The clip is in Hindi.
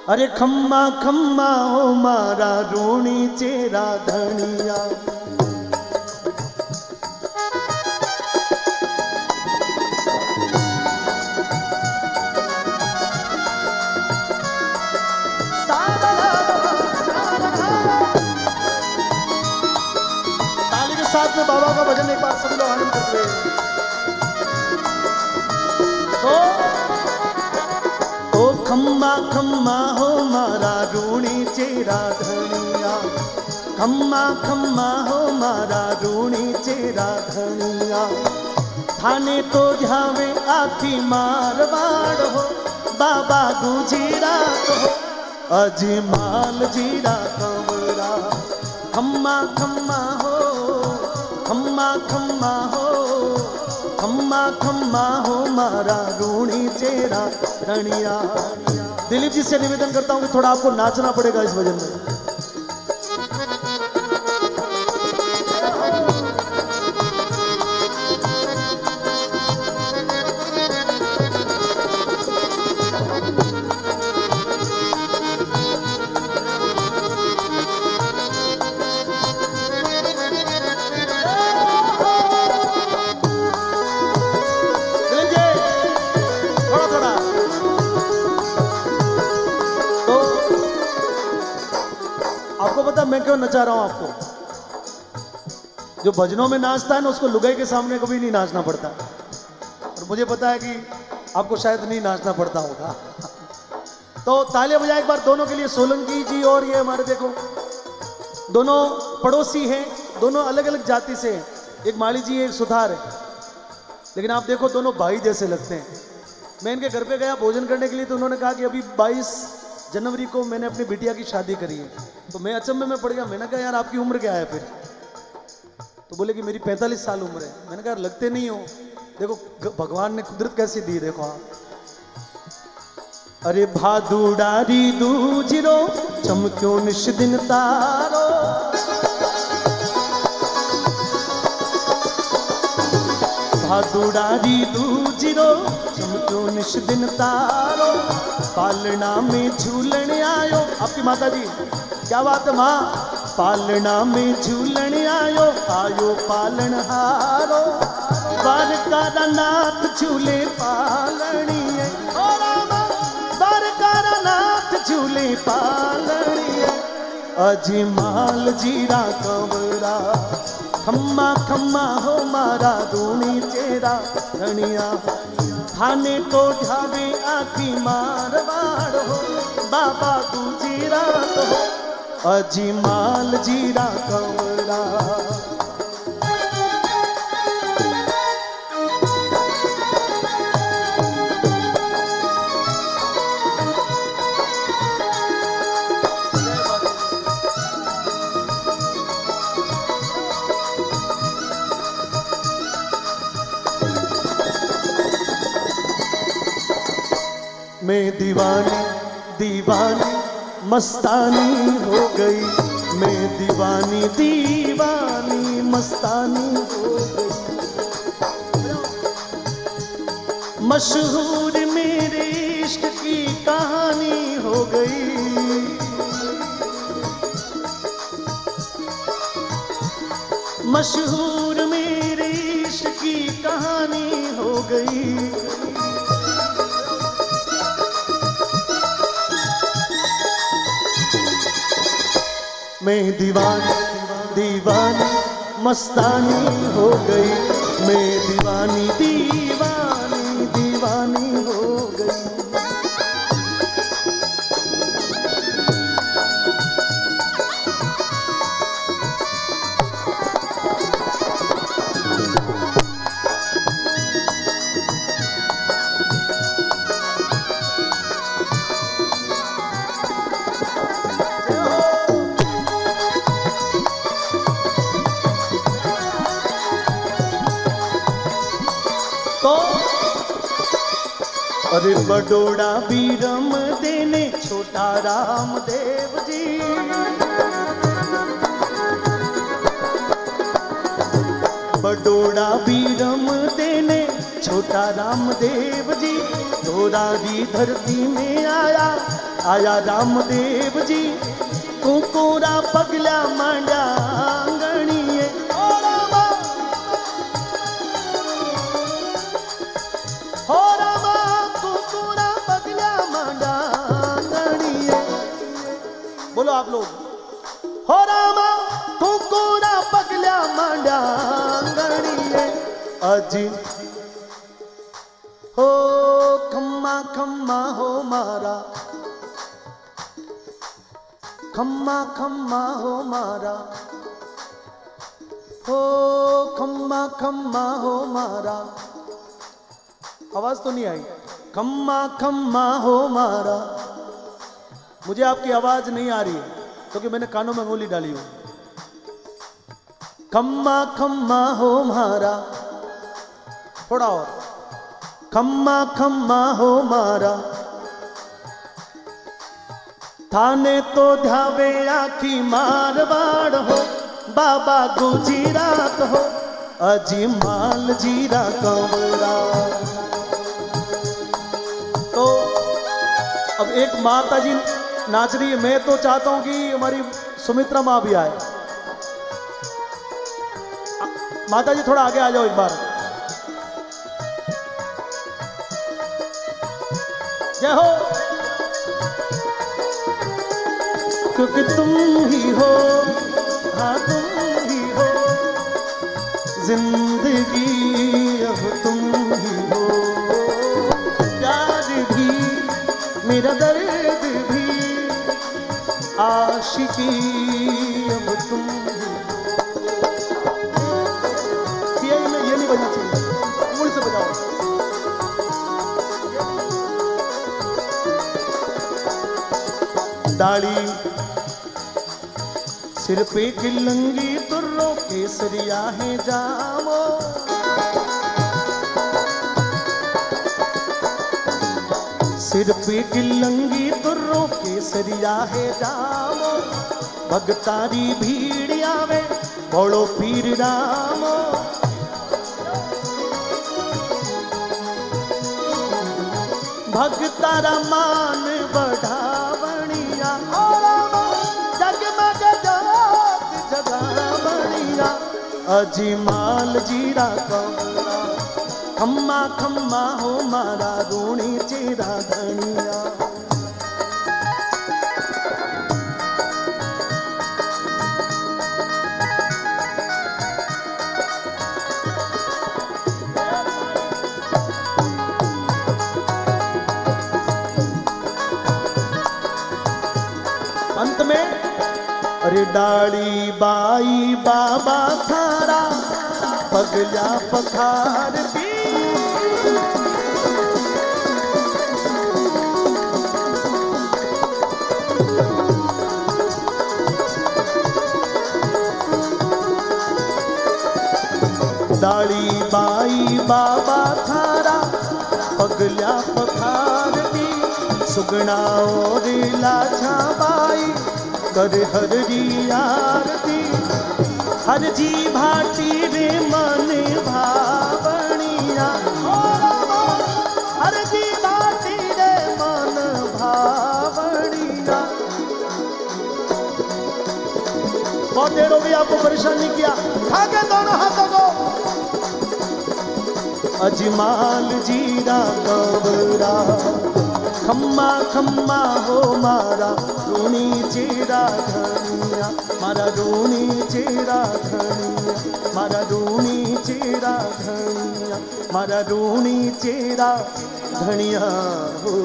अरे खम्मा खम्मा हो मारा ऋणी चेरा धनिया। ताली के साथ में बाबा का भजन एक बार सभी लोग आनंद करते हुए। ओ खम्मा खम्मा हो मारा ऋणी चेरा धनिया। खम्मा खम्मा हो मारा ऋणी चेरा धनिया। थाने तो ध्यावे आखी मारवाड़ हो बाबा गुजरात हो अजमाल जीरा कंवरा। खम्मा खम्मा हो खम्मा खम्मा हो खम्मा खम्मा हो मारा ऋणी चेरा धनिया। दिलीप जी से निवेदन करता हूं कि थोड़ा आपको नाचना पड़ेगा इस भजन में। आपको पता मैं क्यों नचा रहा हूं आपको? जो भजनों में नाचता है ना उसको लुगाई के सामने कभी नहीं नाचना पड़ता। और मुझे पता है कि आपको शायद नहीं नाचना पड़ता होगा। तो तालियां बजाए एक बार दोनों के लिए। सोलंकी जी और ये हमारे देखो दोनों पड़ोसी हैं, दोनों अलग अलग जाति से हैं। एक माली जी एक सुधार है, लेकिन आप देखो दोनों भाई जैसे लगते हैं। मैं इनके घर पे गया भोजन करने के लिए तो उन्होंने कहा कि अभी 22 जनवरी को मैंने अपनी बिटिया की शादी करी है। तो मैं अचंभे में पड़ गया। मैंने कहा यार आपकी उम्र क्या है फिर? तो बोले कि मेरी 45 साल उम्र है। मैंने कहा लगते नहीं हो। देखो भगवान ने कुदरत कैसी दी देखो आप। अरे भादुड़ारी दूजिरो चमक्यो निश दिन तारो। भादुड़ारी दूजिरो चमक्यो निश दिन तारो। पालना में झूलन आयो। आपकी माता जी क्या बात है माँ? पालना में झूलन आयो आयो पालन हारो। द्वारका नाथ झूले पालनी है। द्वारका नाथ झूले पालनी है। अजमाल जीरा कंवरा। खम्मा खम्मा हो मारा ऋणी चेरा धनिया। थाने तो ढावे आखी मारवाड़ हो बाबा गुजरात हो अजमाल जीरा कंवरा। मैं दीवानी दीवानी मस्तानी हो गई। मैं दीवानी दीवानी मस्तानी हो गई। मशहूर मेरे इश्क की कहानी हो गई। मशहूर मेरे इश्क की कहानी हो गई। मैं दीवानी दीवानी मस्तानी हो गई। मैं दीवानी दीवानी दीवानी हो गई। तो अरे बडोड़ा बीरम देने छोटा रामदेव जी। बडोड़ा बीरम देने छोटा रामदेव जी। धोरारी धरती में आया आया रामदेव जी कुकुरा पगला मांडा आंगणीए हो रामा कुकुरा पगला मांडा आंगणीए। बोलो आप लोग, हो रामा कुकुरा पगला मांडा आंगणीए अजी हो खम्मा खम्मा हो मारा खम्मा खम्मा हो मारा हो खम्मा खम्मा हो मारा। आवाज तो नहीं आई। खम्मा खम्मा हो मारा। मुझे आपकी आवाज नहीं आ रही है क्योंकि मैंने कानों में अंगुली डाली हुई। खम्मा खम्मा हो मारा, थोड़ा और। खम्मा खम्मा हो मारा थाने तो ध्यावे आखी मारवाड़ हो बाबा गुजरात हो अजी माल जीरा कंवरा। तो अब एक माता जी नाच रही है, मैं तो चाहता हूं कि हमारी सुमित्रा मां भी आए। माता जी थोड़ा आगे आ जाओ एक बार। जय हो। क्योंकि तुम ही हो, हाँ तुम ही हो जिंदगी, अब तुम ही हो प्यार भी मेरा दर्द भी आशिकी, अब तुम ही हो। में ये नहीं बजना चाहिए, मुड़ से बजाओ। दाढ़ी सिर पे किलंगी तुर्रो केसरिया है जामो, सिर पे किलंगी तुर्रो केसरिया है जामो, भगतारी भीड़ आवे बोलो पीर रामो। भगतारा मान बढ़ावणिया जगमग जोत जगावणिया अजी माल जीरा कंवरा। खम्मा खम्मा हो मारा रूणी चेरा धनिया। अंत में अरे डाली बाई बाबा थारा पगला पखार दी, डाली बाई बाबा थारा पगला पखार दी, सुगना और लाछा बाई कर हर जी आरती, हर जी भाटी रे मन भावणिया, हर जी भाटी रे मन भावणिया। बहुत देर हो गई आपको परेशान नहीं किया, आगे दोनों हाथों को। अजमाल जीरा कंवरा खम्मा खम्मा हो मारा रूणी चेरा धनिया, मारा रूणी चेरा धनिया, मारा रूणी चेरा धनिया, मारा रूणी चेरा धनिया हो।